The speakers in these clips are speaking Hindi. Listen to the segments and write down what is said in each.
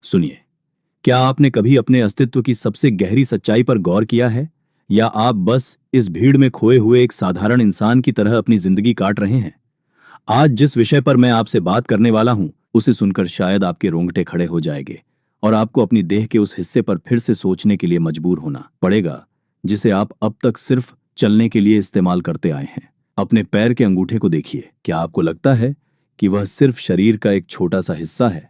सुनिए, क्या आपने कभी अपने अस्तित्व की सबसे गहरी सच्चाई पर गौर किया है, या आप बस इस भीड़ में खोए हुए एक साधारण इंसान की तरह अपनी जिंदगी काट रहे हैं? आज जिस विषय पर मैं आपसे बात करने वाला हूं, उसे सुनकर शायद आपके रोंगटे खड़े हो जाएंगे और आपको अपनी देह के उस हिस्से पर फिर से सोचने के लिए मजबूर होना पड़ेगा जिसे आप अब तक सिर्फ चलने के लिए इस्तेमाल करते आए हैं। अपने पैर के अंगूठे को देखिए। क्या आपको लगता है कि वह सिर्फ शरीर का एक छोटा सा हिस्सा है?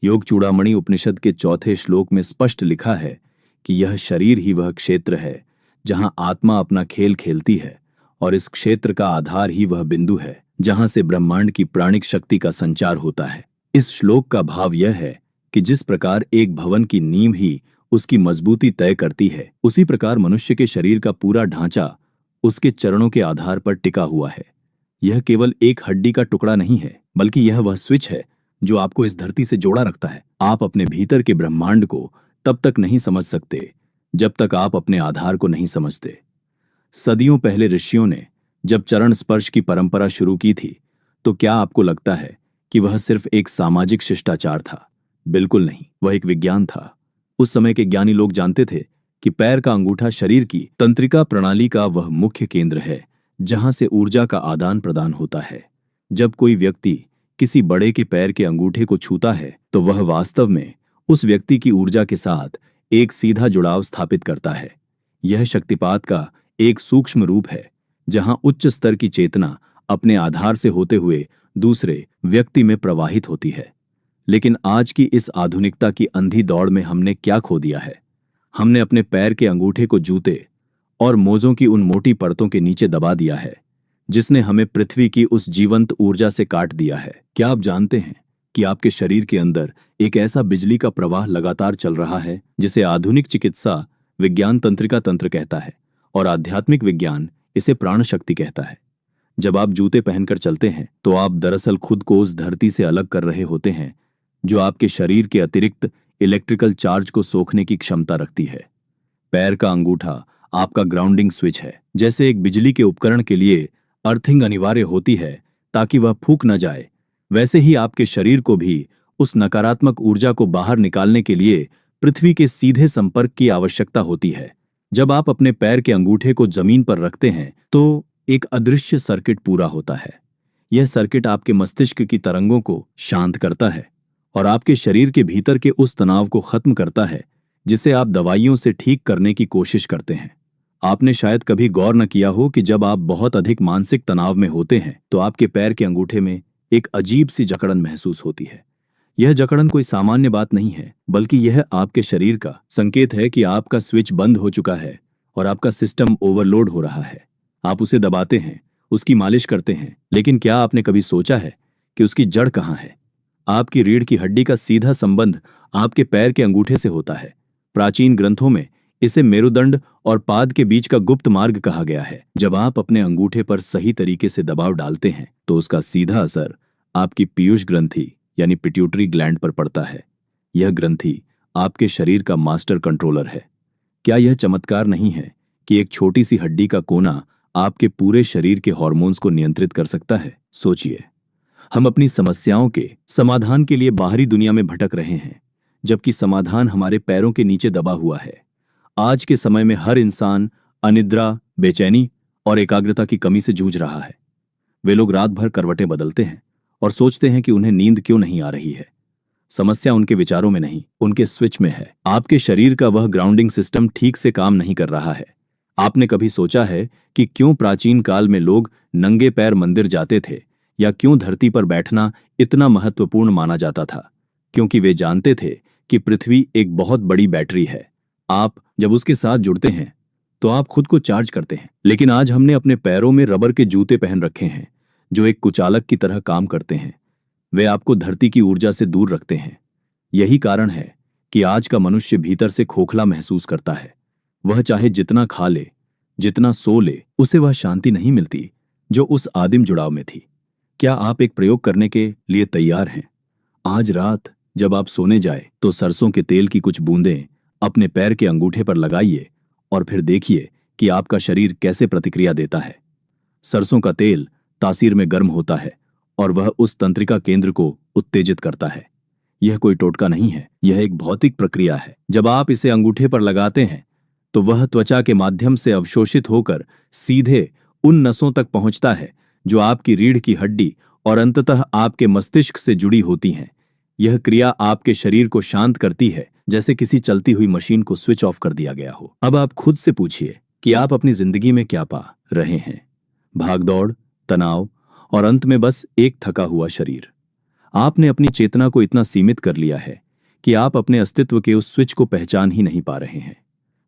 योग चूड़ामणि उपनिषद के चौथे श्लोक में स्पष्ट लिखा है कि यह शरीर ही वह क्षेत्र है जहां आत्मा अपना खेल खेलती है, और इस क्षेत्र का आधार ही वह बिंदु है जहां से ब्रह्मांड की प्राणिक शक्ति का संचार होता है। इस श्लोक का भाव यह है कि जिस प्रकार एक भवन की नींव ही उसकी मजबूती तय करती है, उसी प्रकार मनुष्य के शरीर का पूरा ढांचा उसके चरणों के आधार पर टिका हुआ है। यह केवल एक हड्डी का टुकड़ा नहीं है, बल्कि यह वह स्विच है जो आपको इस धरती से जोड़ा रखता है। आप अपने भीतर के ब्रह्मांड को तब तक नहीं समझ सकते जब तक आप अपने आधार को नहीं समझते। सदियों पहले ऋषियों ने जब चरण स्पर्श की परंपरा शुरू की थी, तो क्या आपको लगता है कि वह सिर्फ एक सामाजिक शिष्टाचार था? बिल्कुल नहीं, वह एक विज्ञान था। उस समय के ज्ञानी लोग जानते थे कि पैर का अंगूठा शरीर की तंत्रिका प्रणाली का वह मुख्य केंद्र है जहां से ऊर्जा का आदान प्रदान होता है। जब कोई व्यक्ति किसी बड़े के पैर के अंगूठे को छूता है, तो वह वास्तव में उस व्यक्ति की ऊर्जा के साथ एक सीधा जुड़ाव स्थापित करता है। यह शक्तिपात का एक सूक्ष्म रूप है जहां उच्च स्तर की चेतना अपने आधार से होते हुए दूसरे व्यक्ति में प्रवाहित होती है। लेकिन आज की इस आधुनिकता की अंधी दौड़ में हमने क्या खो दिया है? हमने अपने पैर के अंगूठे को जूते और मोजों की उन मोटी परतों के नीचे दबा दिया है जिसने हमें पृथ्वी की उस जीवंत ऊर्जा से काट दिया है। क्या आप जानते हैं कि आपके शरीर के अंदर एक ऐसा बिजली का प्रवाह लगातार चल रहा है जिसे आधुनिक चिकित्सा विज्ञान तंत्रिका तंत्र कहता है और आध्यात्मिक विज्ञान इसे प्राण शक्ति कहता है। जब आप जूते पहनकर चलते हैं, तो आप दरअसल खुद को उस धरती से अलग कर रहे होते हैं जो आपके शरीर के अतिरिक्त इलेक्ट्रिकल चार्ज को सोखने की क्षमता रखती है। पैर का अंगूठा आपका ग्राउंडिंग स्विच है। जैसे एक बिजली के उपकरण के लिए अर्थिंग अनिवार्य होती है ताकि वह फूंक न जाए, वैसे ही आपके शरीर को भी उस नकारात्मक ऊर्जा को बाहर निकालने के लिए पृथ्वी के सीधे संपर्क की आवश्यकता होती है। जब आप अपने पैर के अंगूठे को जमीन पर रखते हैं, तो एक अदृश्य सर्किट पूरा होता है। यह सर्किट आपके मस्तिष्क की तरंगों को शांत करता है और आपके शरीर के भीतर के उस तनाव को खत्म करता है जिसे आप दवाइयों से ठीक करने की कोशिश करते हैं। आपने शायद कभी गौर न किया हो कि जब आप बहुत अधिक मानसिक तनाव में होते हैं, तो आपके पैर के अंगूठे में एक अजीब सी जकड़न महसूस होती है। यह जकड़न कोई सामान्य बात नहीं है, बल्कि यह आपके शरीर का संकेत है कि आपका स्विच बंद हो चुका है और आपका सिस्टम ओवरलोड हो रहा है। आप उसे दबाते हैं, उसकी मालिश करते हैं, लेकिन क्या आपने कभी सोचा है कि उसकी जड़ कहाँ है? आपकी रीढ़ की हड्डी का सीधा संबंध आपके पैर के अंगूठे से होता है। प्राचीन ग्रंथों में इसे मेरुदंड और पाद के बीच का गुप्त मार्ग कहा गया है। जब आप अपने अंगूठे पर सही तरीके से दबाव डालते हैं, तो उसका सीधा असर आपकी पीयूष ग्रंथि यानी पिट्यूटरी ग्लैंड पर पड़ता है। यह ग्रंथि आपके शरीर का मास्टर कंट्रोलर है। क्या यह चमत्कार नहीं है कि एक छोटी सी हड्डी का कोना आपके पूरे शरीर के हार्मोन्स को नियंत्रित कर सकता है? सोचिए, हम अपनी समस्याओं के समाधान के लिए बाहरी दुनिया में भटक रहे हैं, जबकि समाधान हमारे पैरों के नीचे दबा हुआ है। आज के समय में हर इंसान अनिद्रा, बेचैनी और एकाग्रता की कमी से जूझ रहा है। वे लोग रात भर करवटें बदलते हैं और सोचते हैं कि उन्हें नींद क्यों नहीं आ रही है। समस्या उनके विचारों में नहीं, उनके स्विच में है। आपके शरीर का वह ग्राउंडिंग सिस्टम ठीक से काम नहीं कर रहा है। आपने कभी सोचा है कि क्यों प्राचीन काल में लोग नंगे पैर मंदिर जाते थे, या क्यों धरती पर बैठना इतना महत्वपूर्ण माना जाता था? क्योंकि वे जानते थे कि पृथ्वी एक बहुत बड़ी बैटरी है। आप जब उसके साथ जुड़ते हैं, तो आप खुद को चार्ज करते हैं। लेकिन आज हमने अपने पैरों में रबर के जूते पहन रखे हैं जो एक कुचालक की तरह काम करते हैं। वे आपको धरती की ऊर्जा से दूर रखते हैं। यही कारण है कि आज का मनुष्य भीतर से खोखला महसूस करता है। वह चाहे जितना खा ले, जितना सो ले, उसे वह शांति नहीं मिलती जो उस आदिम जुड़ाव में थी। क्या आप एक प्रयोग करने के लिए तैयार हैं? आज रात जब आप सोने जाए, तो सरसों के तेल की कुछ बूंदें अपने पैर के अंगूठे पर लगाइए और फिर देखिए कि आपका शरीर कैसे प्रतिक्रिया देता है। सरसों का तेल तासीर में गर्म होता है और वह उस तंत्रिका केंद्र को उत्तेजित करता है। यह कोई टोटका नहीं है, यह एक भौतिक प्रक्रिया है। जब आप इसे अंगूठे पर लगाते हैं तो वह त्वचा के माध्यम से अवशोषित होकर सीधे उन नसों तक पहुंचता है जो आपकी रीढ़ की हड्डी और अंततः आपके मस्तिष्क से जुड़ी होती हैं। यह क्रिया आपके शरीर को शांत करती है, जैसे किसी चलती हुई मशीन को स्विच ऑफ कर दिया गया हो। अब आप खुद से पूछिए कि आप अपनी जिंदगी में क्या पा रहे हैं? भागदौड़, तनाव और अंत में बस एक थका हुआ शरीर। आपने अपनी चेतना को इतना सीमित कर लिया है कि आप अपने अस्तित्व के उस स्विच को पहचान ही नहीं पा रहे हैं।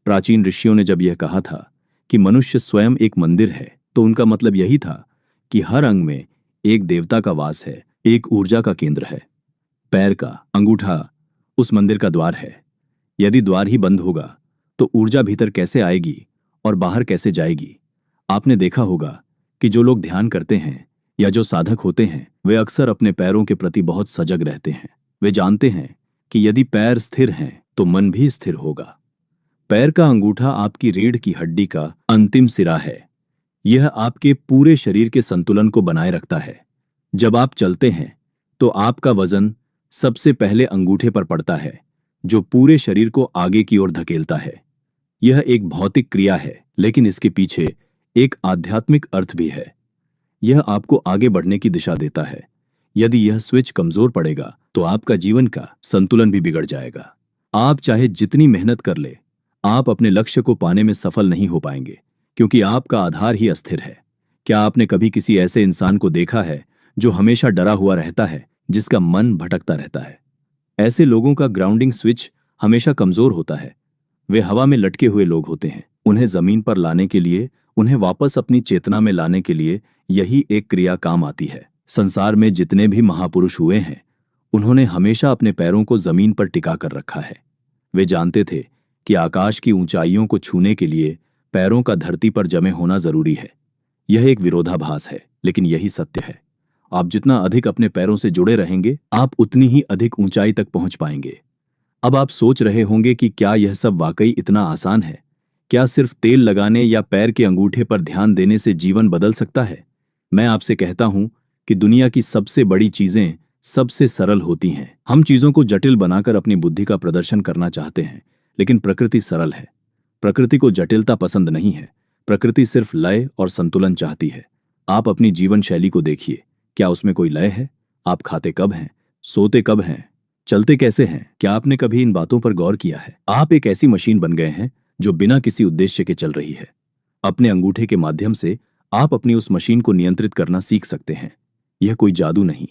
प्राचीन ऋषियों ने जब यह कहा था कि मनुष्य स्वयं एक मंदिर है, तो उनका मतलब यही था कि हर अंग में एक देवता का वास है, एक ऊर्जा का केंद्र है। पैर का अंगूठा उस मंदिर का द्वार है। यदि द्वार ही बंद होगा तो ऊर्जा भीतर कैसे आएगी और बाहर कैसे जाएगी? आपने देखा होगा कि जो लोग ध्यान करते हैं या जो साधक होते हैं, वे अक्सर अपने पैरों के प्रति बहुत सजग रहते हैं। वे जानते हैं कि यदि पैर स्थिर हैं तो मन भी स्थिर होगा। पैर का अंगूठा आपकी रीढ़ की हड्डी का अंतिम सिरा है। यह आपके पूरे शरीर के संतुलन को बनाए रखता है। जब आप चलते हैं तो आपका वजन सबसे पहले अंगूठे पर पड़ता है, जो पूरे शरीर को आगे की ओर धकेलता है। यह एक भौतिक क्रिया है, लेकिन इसके पीछे एक आध्यात्मिक अर्थ भी है। यह आपको आगे बढ़ने की दिशा देता है। यदि यह स्विच कमजोर पड़ेगा तो आपका जीवन का संतुलन भी बिगड़ जाएगा। आप चाहे जितनी मेहनत कर ले, आप अपने लक्ष्य को पाने में सफल नहीं हो पाएंगे, क्योंकि आपका आधार ही अस्थिर है। क्या आपने कभी किसी ऐसे इंसान को देखा है जो हमेशा डरा हुआ रहता है, जिसका मन भटकता रहता है? ऐसे लोगों का ग्राउंडिंग स्विच हमेशा कमजोर होता है। वे हवा में लटके हुए लोग होते हैं। उन्हें जमीन पर लाने के लिए, उन्हें वापस अपनी चेतना में लाने के लिए यही एक क्रिया काम आती है। संसार में जितने भी महापुरुष हुए हैं, उन्होंने हमेशा अपने पैरों को जमीन पर टिका कर रखा है। वे जानते थे कि आकाश की ऊंचाइयों को छूने के लिए पैरों का धरती पर जमे होना जरूरी है। यह एक विरोधाभास है, लेकिन यही सत्य है। आप जितना अधिक अपने पैरों से जुड़े रहेंगे, आप उतनी ही अधिक ऊंचाई तक पहुंच पाएंगे। अब आप सोच रहे होंगे कि क्या यह सब वाकई इतना आसान है? क्या सिर्फ तेल लगाने या पैर के अंगूठे पर ध्यान देने से जीवन बदल सकता है? मैं आपसे कहता हूं कि दुनिया की सबसे बड़ी चीजें सबसे सरल होती हैं। हम चीजों को जटिल बनाकर अपनी बुद्धि का प्रदर्शन करना चाहते हैं, लेकिन प्रकृति सरल है। प्रकृति को जटिलता पसंद नहीं है। प्रकृति सिर्फ लय और संतुलन चाहती है। आप अपनी जीवन शैली को देखिए, क्या उसमें कोई लय है? आप खाते कब हैं, सोते कब हैं, चलते कैसे हैं? क्या आपने कभी इन बातों पर गौर किया है? आप एक ऐसी मशीन बन गए हैं जो बिना किसी उद्देश्य के चल रही है। अपने अंगूठे के माध्यम से आप अपनी उस मशीन को नियंत्रित करना सीख सकते हैं। यह कोई जादू नहीं,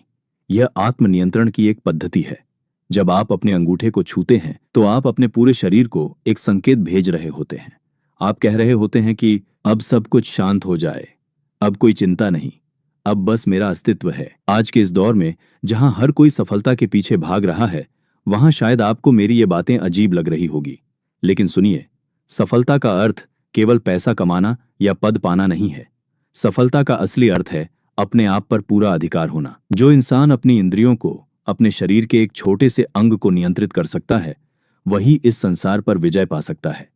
यह आत्मनियंत्रण की एक पद्धति है। जब आप अपने अंगूठे को छूते हैं तो आप अपने पूरे शरीर को एक संकेत भेज रहे होते हैं। आप कह रहे होते हैं कि अब सब कुछ शांत हो जाए, अब कोई चिंता नहीं, अब बस मेरा अस्तित्व है। आज के इस दौर में जहां हर कोई सफलता के पीछे भाग रहा है, वहां शायद आपको मेरी ये बातें अजीब लग रही होगी, लेकिन सुनिए, सफलता का अर्थ केवल पैसा कमाना या पद पाना नहीं है। सफलता का असली अर्थ है अपने आप पर पूरा अधिकार होना। जो इंसान अपनी इंद्रियों को, अपने शरीर के एक छोटे से अंग को नियंत्रित कर सकता है, वही इस संसार पर विजय पा सकता है।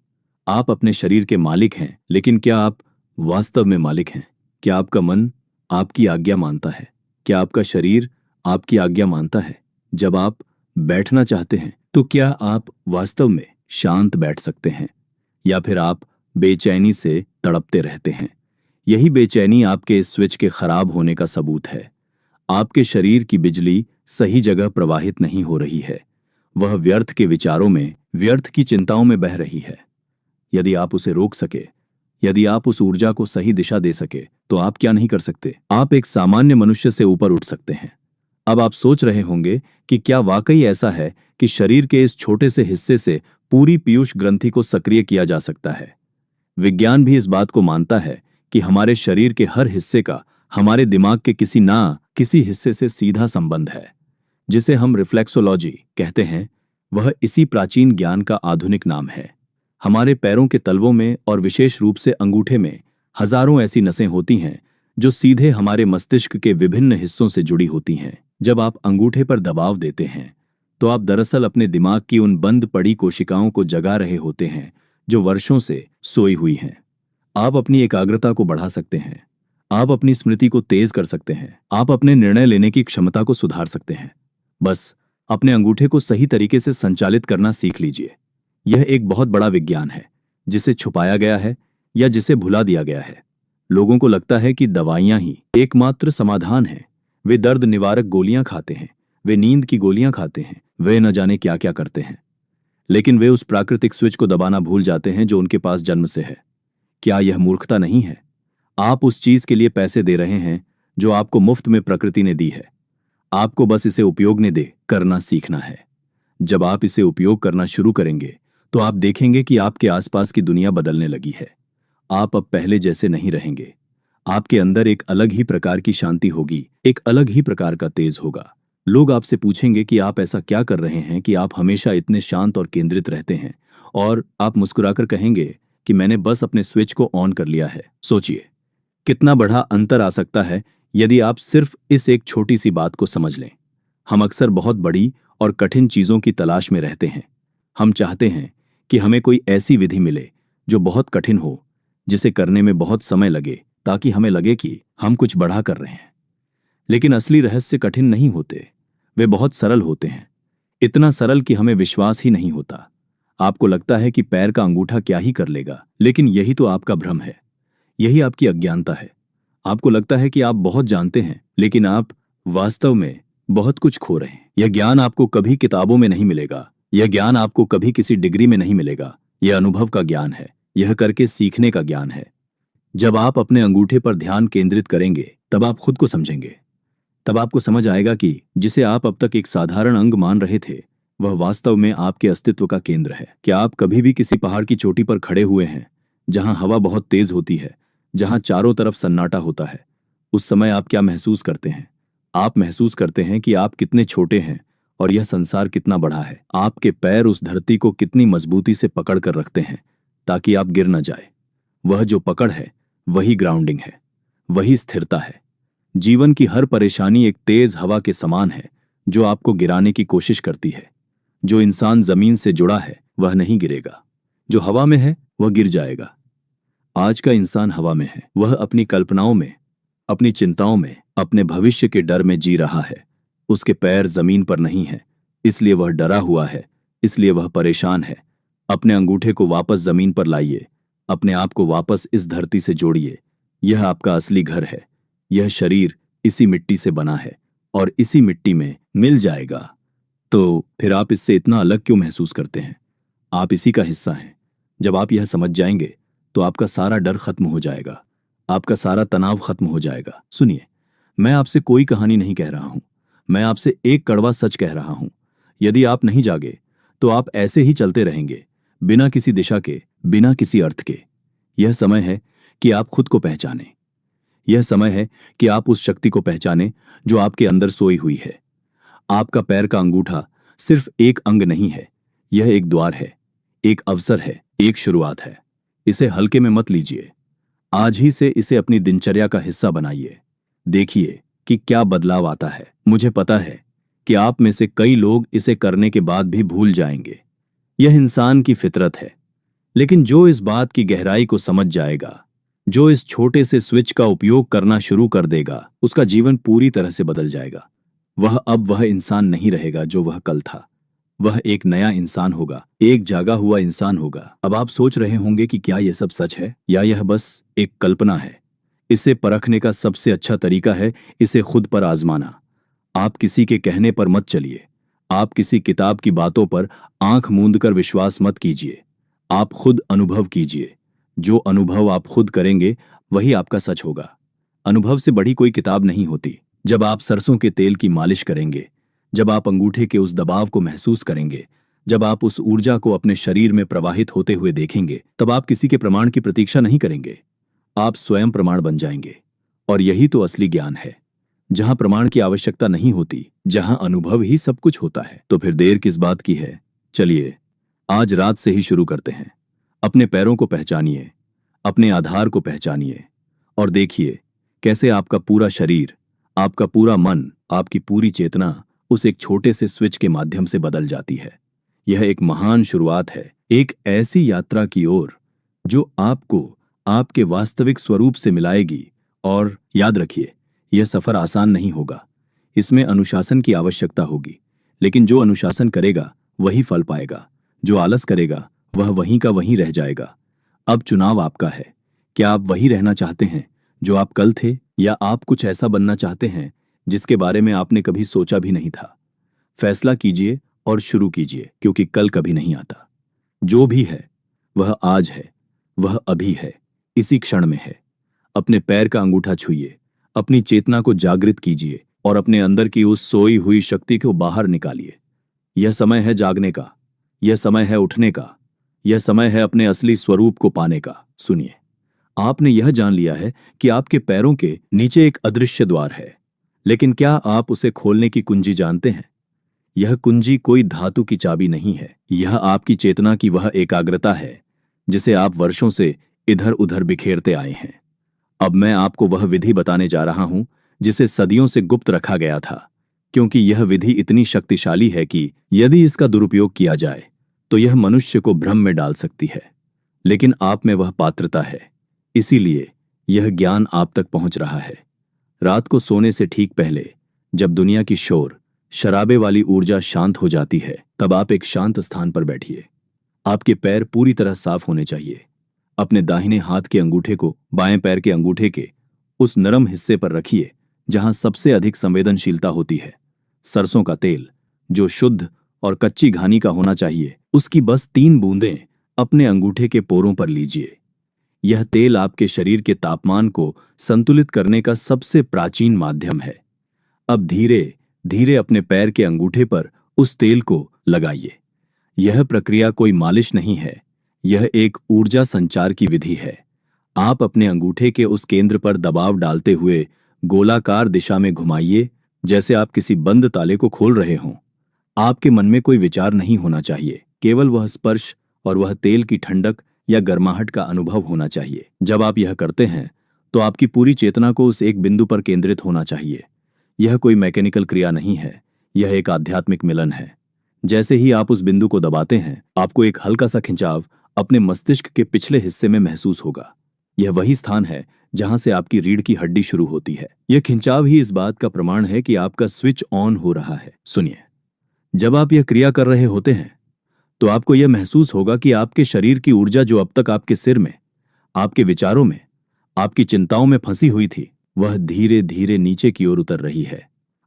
आप अपने शरीर के मालिक हैं, लेकिन क्या आप वास्तव में मालिक हैं? क्या आपका मन आपकी आज्ञा मानता है? क्या आपका शरीर आपकी आज्ञा मानता है? जब आप बैठना चाहते हैं तो क्या आप वास्तव में शांत बैठ सकते हैं, या फिर आप बेचैनी से तड़पते रहते हैं? यही बेचैनी आपके इस स्विच के खराब होने का सबूत है। आपके शरीर की बिजली सही जगह प्रवाहित नहीं हो रही है। वह व्यर्थ के विचारों में, व्यर्थ की चिंताओं में बह रही है। यदि आप उसे रोक सके, यदि आप उस ऊर्जा को सही दिशा दे सके, तो आप क्या नहीं कर सकते? आप एक सामान्य मनुष्य से ऊपर उठ सकते हैं। अब आप सोच रहे होंगे कि क्या वाकई ऐसा है कि शरीर के इस छोटे से हिस्से से पूरी पीयूष ग्रंथि को सक्रिय किया जा सकता है? विज्ञान भी इस बात को मानता है कि हमारे शरीर के हर हिस्से का हमारे दिमाग के किसी हिस्से से सीधा संबंध है, जिसे हम रिफ्लेक्सोलॉजी कहते हैं। वह इसी प्राचीन ज्ञान का आधुनिक नाम है। हमारे पैरों के तलवों में और विशेष रूप से अंगूठे में हजारों ऐसी नसें होती हैं जो सीधे हमारे मस्तिष्क के विभिन्न हिस्सों से जुड़ी होती हैं। जब आप अंगूठे पर दबाव देते हैं तो आप दरअसल अपने दिमाग की उन बंद पड़ी कोशिकाओं को जगा रहे होते हैं जो वर्षों से सोई हुई हैं। आप अपनी एकाग्रता को बढ़ा सकते हैं, आप अपनी स्मृति को तेज कर सकते हैं, आप अपने निर्णय लेने की क्षमता को सुधार सकते हैं। बस अपने अंगूठे को सही तरीके से संचालित करना सीख लीजिए। यह एक बहुत बड़ा विज्ञान है जिसे छुपाया गया है या जिसे भुला दिया गया है। लोगों को लगता है कि दवाइयां ही एकमात्र समाधान है। वे दर्द निवारक गोलियां खाते हैं, वे नींद की गोलियां खाते हैं, वे न जाने क्या क्या करते हैं, लेकिन वे उस प्राकृतिक स्विच को दबाना भूल जाते हैं जो उनके पास जन्म से है। क्या यह मूर्खता नहीं है? आप उस चीज के लिए पैसे दे रहे हैं जो आपको मुफ्त में प्रकृति ने दी है। आपको बस इसे उपयोग ने दे करना सीखना है। जब आप इसे उपयोग करना शुरू करेंगे तो आप देखेंगे कि आपके आसपास की दुनिया बदलने लगी है। आप अब पहले जैसे नहीं रहेंगे। आपके अंदर एक अलग ही प्रकार की शांति होगी, एक अलग ही प्रकार का तेज होगा। लोग आपसे पूछेंगे कि आप ऐसा क्या कर रहे हैं कि आप हमेशा इतने शांत और केंद्रित रहते हैं, और आप मुस्कुराकर कहेंगे कि मैंने बस अपने स्विच को ऑन कर लिया है। सोचिए कितना बड़ा अंतर आ सकता है यदि आप सिर्फ इस एक छोटी सी बात को समझ लें। हम अक्सर बहुत बड़ी और कठिन चीजों की तलाश में रहते हैं। हम चाहते हैं कि हमें कोई ऐसी विधि मिले जो बहुत कठिन हो, जिसे करने में बहुत समय लगे, ताकि हमें लगे कि हम कुछ बड़ा कर रहे हैं। लेकिन असली रहस्य कठिन नहीं होते, वे बहुत सरल होते हैं। इतना सरल कि हमें विश्वास ही नहीं होता। आपको लगता है कि पैर का अंगूठा क्या ही कर लेगा, लेकिन यही तो आपका भ्रम है, यही आपकी अज्ञानता है। आपको लगता है कि आप बहुत जानते हैं, लेकिन आप वास्तव में बहुत कुछ खो रहे हैं। यह ज्ञान आपको कभी किताबों में नहीं मिलेगा, यह ज्ञान आपको कभी किसी डिग्री में नहीं मिलेगा। यह अनुभव का ज्ञान है, यह करके सीखने का ज्ञान है। जब आप अपने अंगूठे पर ध्यान केंद्रित करेंगे तब आप खुद को समझेंगे। तब आपको समझ आएगा कि जिसे आप अब तक एक साधारण अंग मान रहे थे, वह वास्तव में आपके अस्तित्व का केंद्र है। क्या आप कभी भी किसी पहाड़ की चोटी पर खड़े हुए हैं जहां हवा बहुत तेज होती है, जहां चारों तरफ सन्नाटा होता है? उस समय आप क्या महसूस करते हैं? आप महसूस करते हैं कि आप कितने छोटे हैं और यह संसार कितना बड़ा है। आपके पैर उस धरती को कितनी मजबूती से पकड़ कर रखते हैं ताकि आप गिर न जाए। वह जो पकड़ है वही ग्राउंडिंग है, वही स्थिरता है। जीवन की हर परेशानी एक तेज हवा के समान है जो आपको गिराने की कोशिश करती है। जो इंसान जमीन से जुड़ा है वह नहीं गिरेगा, जो हवा में है वह गिर जाएगा। आज का इंसान हवा में है। वह अपनी कल्पनाओं में, अपनी चिंताओं में, अपने भविष्य के डर में जी रहा है। उसके पैर जमीन पर नहीं है, इसलिए वह डरा हुआ है, इसलिए वह परेशान है। अपने अंगूठे को वापस जमीन पर लाइए, अपने आप को वापस इस धरती से जोड़िए। यह आपका असली घर है। यह शरीर इसी मिट्टी से बना है और इसी मिट्टी में मिल जाएगा। तो फिर आप इससे इतना अलग क्यों महसूस करते हैं? आप इसी का हिस्सा हैं। जब आप यह समझ जाएंगे तो आपका सारा डर खत्म हो जाएगा, आपका सारा तनाव खत्म हो जाएगा। सुनिए, मैं आपसे कोई कहानी नहीं कह रहा हूं, मैं आपसे एक कड़वा सच कह रहा हूं। यदि आप नहीं जागे तो आप ऐसे ही चलते रहेंगे, बिना किसी दिशा के, बिना किसी अर्थ के। यह समय है कि आप खुद को पहचानें। यह समय है कि आप उस शक्ति को पहचानें जो आपके अंदर सोई हुई है। आपका पैर का अंगूठा सिर्फ एक अंग नहीं है, यह एक द्वार है, एक अवसर है, एक शुरुआत है। इसे हल्के में मत लीजिए। आज ही से इसे अपनी दिनचर्या का हिस्सा बनाइए। देखिए कि क्या बदलाव आता है। मुझे पता है कि आप में से कई लोग इसे करने के बाद भी भूल जाएंगे। यह इंसान की फितरत है। लेकिन जो इस बात की गहराई को समझ जाएगा, जो इस छोटे से स्विच का उपयोग करना शुरू कर देगा, उसका जीवन पूरी तरह से बदल जाएगा। वह इंसान नहीं रहेगा जो वह कल था। वह एक नया इंसान होगा, एक जागा हुआ इंसान होगा। अब आप सोच रहे होंगे कि क्या यह सब सच है या यह बस एक कल्पना है। इसे परखने का सबसे अच्छा तरीका है इसे खुद पर आजमाना। आप किसी के कहने पर मत चलिए। आप किसी किताब की बातों पर आंख मूंद कर विश्वास मत कीजिए। आप खुद अनुभव कीजिए। जो अनुभव आप खुद करेंगे वही आपका सच होगा। अनुभव से बड़ी कोई किताब नहीं होती। जब आप सरसों के तेल की मालिश करेंगे, जब आप अंगूठे के उस दबाव को महसूस करेंगे, जब आप उस ऊर्जा को अपने शरीर में प्रवाहित होते हुए देखेंगे, तब आप किसी के प्रमाण की प्रतीक्षा नहीं करेंगे। आप स्वयं प्रमाण बन जाएंगे। और यही तो असली ज्ञान है, जहां प्रमाण की आवश्यकता नहीं होती, जहां अनुभव ही सब कुछ होता है। तो फिर देर किस बात की है? चलिए आज रात से ही शुरू करते हैं। अपने पैरों को पहचानिए, अपने आधार को पहचानिए और देखिए कैसे आपका पूरा शरीर, आपका पूरा मन, आपकी पूरी चेतना उस एक छोटे से स्विच के माध्यम से बदल जाती है। यह एक महान शुरुआत है, एक ऐसी यात्रा की ओर जो आपको आपके वास्तविक स्वरूप से मिलाएगी। और याद रखिए, यह सफर आसान नहीं होगा। इसमें अनुशासन की आवश्यकता होगी, लेकिन जो अनुशासन करेगा वही फल पाएगा, जो आलस करेगा वह वहीं का वहीं रह जाएगा। अब चुनाव आपका है। क्या आप वही रहना चाहते हैं जो आप कल थे, या आप कुछ ऐसा बनना चाहते हैं जिसके बारे में आपने कभी सोचा भी नहीं था? फैसला कीजिए और शुरू कीजिए, क्योंकि कल कभी नहीं आता। जो भी है वह आज है, वह अभी है, इसी क्षण में है। अपने पैर का अंगूठा छूइए, अपनी चेतना को जागृत कीजिए और अपने अंदर की उस सोई हुई शक्ति को बाहर निकालिए। यह समय है जागने का, यह समय है उठने का, यह समय है अपने असली स्वरूप को पाने का। सुनिए, आपने यह जान लिया है कि आपके पैरों के नीचे एक अदृश्य द्वार है, लेकिन क्या आप उसे खोलने की कुंजी जानते हैं? यह कुंजी कोई धातु की चाबी नहीं है, यह आपकी चेतना की वह एकाग्रता है जिसे आप वर्षों से इधर उधर बिखेरते आए हैं। अब मैं आपको वह विधि बताने जा रहा हूं जिसे सदियों से गुप्त रखा गया था, क्योंकि यह विधि इतनी शक्तिशाली है कि यदि इसका दुरुपयोग किया जाए तो यह मनुष्य को भ्रम में डाल सकती है। लेकिन आप में वह पात्रता है, इसीलिए यह ज्ञान आप तक पहुंच रहा है। रात को सोने से ठीक पहले, जब दुनिया की शोर शराबे वाली ऊर्जा शांत हो जाती है, तब आप एक शांत स्थान पर बैठिए। आपके पैर पूरी तरह साफ होने चाहिए। अपने दाहिने हाथ के अंगूठे को बाएं पैर के अंगूठे के उस नरम हिस्से पर रखिए जहां सबसे अधिक संवेदनशीलता होती है। सरसों का तेल, जो शुद्ध और कच्ची घानी का होना चाहिए, उसकी बस 3 बूंदें अपने अंगूठे के पोरों पर लीजिए। यह तेल आपके शरीर के तापमान को संतुलित करने का सबसे प्राचीन माध्यम है। अब धीरे धीरे अपने पैर के अंगूठे पर उस तेल को लगाइए। यह प्रक्रिया कोई मालिश नहीं है, यह एक ऊर्जा संचार की विधि है। आप अपने अंगूठे के उस केंद्र पर दबाव डालते हुए गोलाकार दिशा में घुमाइए, जैसे आप किसी बंद ताले को खोल रहे हों। आपके मन में कोई विचार नहीं होना चाहिए, केवल वह स्पर्श और वह तेल की ठंडक या गर्माहट का अनुभव होना चाहिए। जब आप यह करते हैं तो आपकी पूरी चेतना को उस एक बिंदु पर केंद्रित होना चाहिए। यह कोई मैकेनिकल क्रिया नहीं है, यह एक आध्यात्मिक मिलन है। जैसे ही आप उस बिंदु को दबाते हैं, आपको एक हल्का सा खिंचाव अपने मस्तिष्क के पिछले हिस्से में महसूस होगा। यह वही स्थान है जहां से आपकी रीढ़ की हड्डी शुरू होती है। यह खिंचाव ही इस बात का प्रमाण है कि आपका स्विच ऑन हो रहा है। सुनिए, जब आप यह क्रिया कर रहे होते हैं तो आपको यह महसूस होगा कि आपके शरीर की ऊर्जा, जो अब तक आपके सिर में, आपके विचारों में, आपकी चिंताओं में फंसी हुई थी, वह धीरे धीरे नीचे की ओर उतर रही है।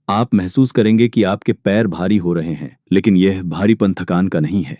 आप महसूस करेंगे कि आपके पैर भारी हो रहे हैं, लेकिन यह भारीपन थकान का नहीं है,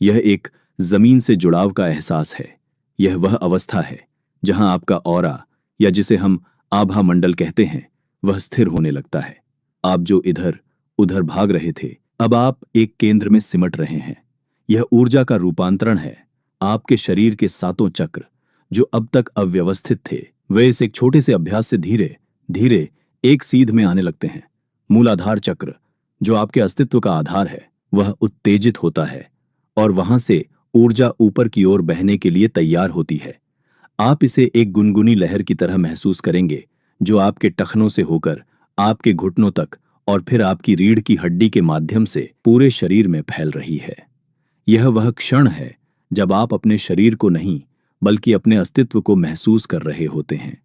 यह एक जमीन से जुड़ाव का एहसास है। यह वह अवस्था है जहां आपका ऑरा, या जिसे हम आभा मंडल कहते हैं, वह स्थिर होने लगता है। आप जो इधर उधर भाग रहे थे, अब आप एक केंद्र में सिमट रहे हैं। यह ऊर्जा का रूपांतरण है। आपके शरीर के 7 चक्र, जो अब तक अव्यवस्थित थे, वे इस एक छोटे से अभ्यास से धीरे धीरे एक सीध में आने लगते हैं। मूलाधार चक्र, जो आपके अस्तित्व का आधार है, वह उत्तेजित होता है और वहां से ऊर्जा ऊपर की ओर बहने के लिए तैयार होती है। आप इसे एक गुनगुनी लहर की तरह महसूस करेंगे, जो आपके टखनों से होकर आपके घुटनों तक और फिर आपकी रीढ़ की हड्डी के माध्यम से पूरे शरीर में फैल रही है। यह वह क्षण है जब आप अपने शरीर को नहीं, बल्कि अपने अस्तित्व को महसूस कर रहे होते हैं।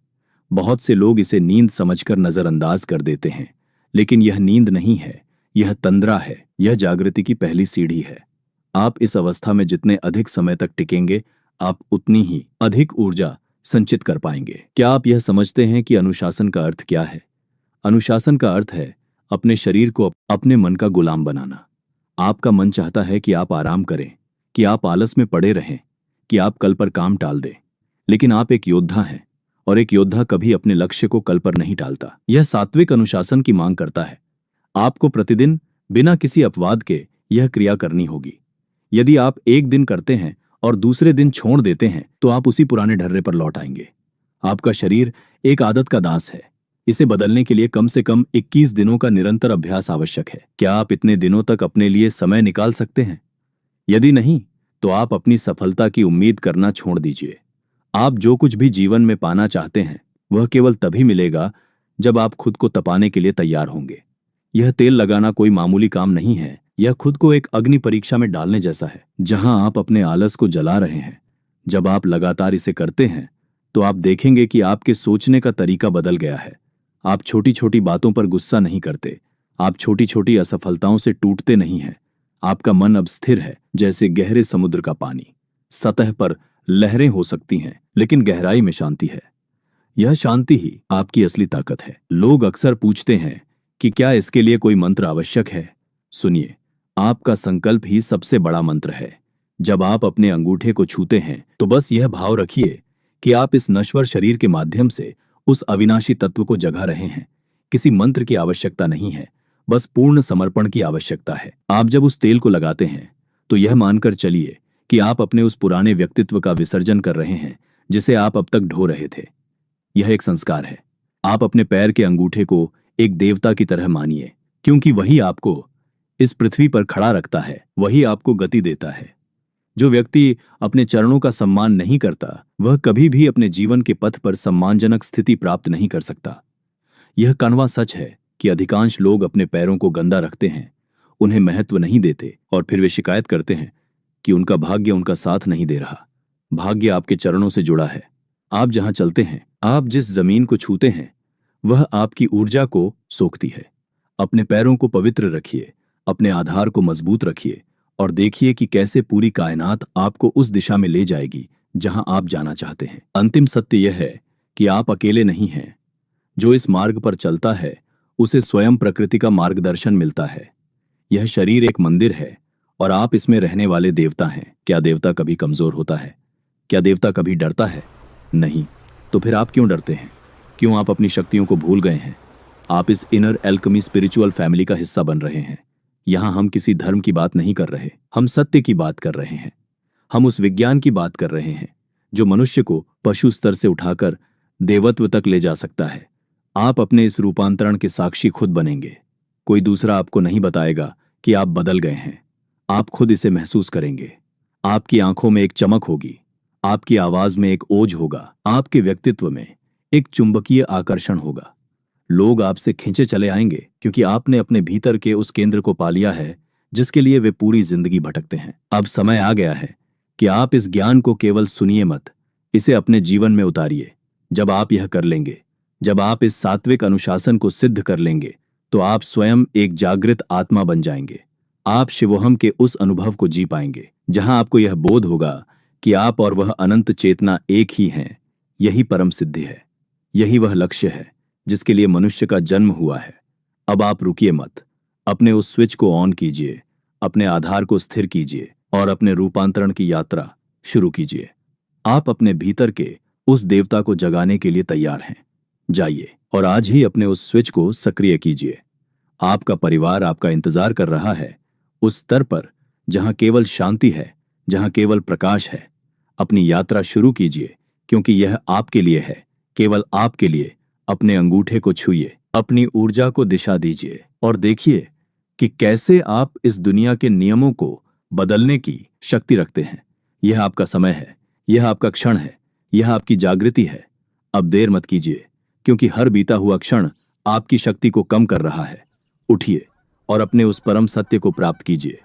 बहुत से लोग इसे नींद समझकर नजरअंदाज कर देते हैं, लेकिन यह नींद नहीं है, यह तंद्रा है, यह जागृति की पहली सीढ़ी है। आप इस अवस्था में जितने अधिक समय तक टिकेंगे, आप उतनी ही अधिक ऊर्जा संचित कर पाएंगे। क्या आप यह समझते हैं कि अनुशासन का अर्थ क्या है? अनुशासन का अर्थ है अपने शरीर को अपने मन का गुलाम बनाना। आपका मन चाहता है कि आप आराम करें, कि आप आलस में पड़े रहें, कि आप कल पर काम टाल दें, लेकिन आप एक योद्धा हैं, और एक योद्धा कभी अपने लक्ष्य को कल पर नहीं टालता। यह सात्विक अनुशासन की मांग करता है। आपको प्रतिदिन बिना किसी अपवाद के यह क्रिया करनी होगी। यदि आप एक दिन करते हैं और दूसरे दिन छोड़ देते हैं, तो आप उसी पुराने ढर्रे पर लौट आएंगे। आपका शरीर एक आदत का दास है। इसे बदलने के लिए कम से कम 21 दिनों का निरंतर अभ्यास आवश्यक है। क्या आप इतने दिनों तक अपने लिए समय निकाल सकते हैं? यदि नहीं, तो आप अपनी सफलता की उम्मीद करना छोड़ दीजिए। आप जो कुछ भी जीवन में पाना चाहते हैं, वह केवल तभी मिलेगा जब आप खुद को तपाने के लिए तैयार होंगे। यह तेल लगाना कोई मामूली काम नहीं है, यह खुद को एक अग्नि परीक्षा में डालने जैसा है, जहां आप अपने आलस को जला रहे हैं। जब आप लगातार इसे करते हैं, तो आप देखेंगे कि आपके सोचने का तरीका बदल गया है। आप छोटी छोटी बातों पर गुस्सा नहीं करते, आप छोटी छोटी असफलताओं से टूटते नहीं हैं। आपका मन अब स्थिर है, जैसे गहरे समुद्र का पानी। सतह पर लहरें हो सकती हैं, लेकिन गहराई में शांति है। यह शांति ही आपकी असली ताकत है। लोग अक्सर पूछते हैं कि क्या इसके लिए कोई मंत्र आवश्यक है। सुनिए, आपका संकल्प ही सबसे बड़ा मंत्र है। जब आप अपने अंगूठे को छूते हैं तो बस यह भाव रखिए कि आप इस नश्वर शरीर के माध्यम से उस अविनाशी तत्व को जगा रहे हैं। किसी मंत्र की आवश्यकता नहीं है, बस पूर्ण समर्पण की आवश्यकता है। आप जब उस तेल को लगाते हैं तो यह मानकर चलिए कि आप अपने उस पुराने व्यक्तित्व का विसर्जन कर रहे हैं जिसे आप अब तक ढो रहे थे। यह एक संस्कार है। आप अपने पैर के अंगूठे को एक देवता की तरह मानिए, क्योंकि वही आपको इस पृथ्वी पर खड़ा रखता है, वही आपको गति देता है। जो व्यक्ति अपने चरणों का सम्मान नहीं करता, वह कभी भी अपने जीवन के पथ पर सम्मानजनक स्थिति प्राप्त नहीं कर सकता। यह कड़वा सच है कि अधिकांश लोग अपने पैरों को गंदा रखते हैं, उन्हें महत्व नहीं देते और फिर वे शिकायत करते हैं कि उनका भाग्य उनका साथ नहीं दे रहा। भाग्य आपके चरणों से जुड़ा है। आप जहां चलते हैं, आप जिस जमीन को छूते हैं, वह आपकी ऊर्जा को सोखती है। अपने पैरों को पवित्र रखिए, अपने आधार को मजबूत रखिए और देखिए कि कैसे पूरी कायनात आपको उस दिशा में ले जाएगी जहां आप जाना चाहते हैं। अंतिम सत्य यह है कि आप अकेले नहीं हैं। जो इस मार्ग पर चलता है, उसे स्वयं प्रकृति का मार्गदर्शन मिलता है। यह शरीर एक मंदिर है और आप इसमें रहने वाले देवता हैं। क्या देवता कभी कमजोर होता है? क्या देवता कभी डरता है? नहीं। तो फिर आप क्यों डरते हैं? क्यों आप अपनी शक्तियों को भूल गए हैं? आप इस इनर एल्केमी स्पिरिचुअल फैमिली का हिस्सा बन रहे हैं। यहां हम किसी धर्म की बात नहीं कर रहे, हम सत्य की बात कर रहे हैं। हम उस विज्ञान की बात कर रहे हैं जो मनुष्य को पशु स्तर से उठाकर देवत्व तक ले जा सकता है। आप अपने इस रूपांतरण के साक्षी खुद बनेंगे। कोई दूसरा आपको नहीं बताएगा कि आप बदल गए हैं। आप खुद इसे महसूस करेंगे। आपकी आंखों में एक चमक होगी, आपकी आवाज में एक ओज होगा, आपके व्यक्तित्व में एक चुंबकीय आकर्षण होगा। लोग आपसे खींचे चले आएंगे क्योंकि आपने अपने भीतर के उस केंद्र को पा लिया है जिसके लिए वे पूरी जिंदगी भटकते हैं। अब समय आ गया है कि आप इस ज्ञान को केवल सुनिए मत, इसे अपने जीवन में उतारिए। जब आप यह कर लेंगे, जब आप इस सात्विक अनुशासन को सिद्ध कर लेंगे, तो आप स्वयं एक जागृत आत्मा बन जाएंगे। आप शिवोहम के उस अनुभव को जी पाएंगे जहां आपको यह बोध होगा कि आप और वह अनंत चेतना एक ही हैं। यही परम सिद्धि है, यही वह लक्ष्य है जिसके लिए मनुष्य का जन्म हुआ है। अब आप रुकिए मत, अपने उस स्विच को ऑन कीजिए, अपने आधार को स्थिर कीजिए और अपने रूपांतरण की यात्रा शुरू कीजिए। आप अपने भीतर के उस देवता को जगाने के लिए तैयार हैं। जाइए और आज ही अपने उस स्विच को सक्रिय कीजिए। आपका परिवार आपका इंतजार कर रहा है, उस स्तर पर जहां केवल शांति है, जहां केवल प्रकाश है। अपनी यात्रा शुरू कीजिए, क्योंकि यह आपके लिए है, केवल आपके लिए। अपने अंगूठे को छूइए, अपनी ऊर्जा को दिशा दीजिए और देखिए कि कैसे आप इस दुनिया के नियमों को बदलने की शक्ति रखते हैं। यह आपका समय है, यह आपका क्षण है, यह आपकी जागृति है। अब देर मत कीजिए, क्योंकि हर बीता हुआ क्षण आपकी शक्ति को कम कर रहा है। उठिए और अपने उस परम सत्य को प्राप्त कीजिए।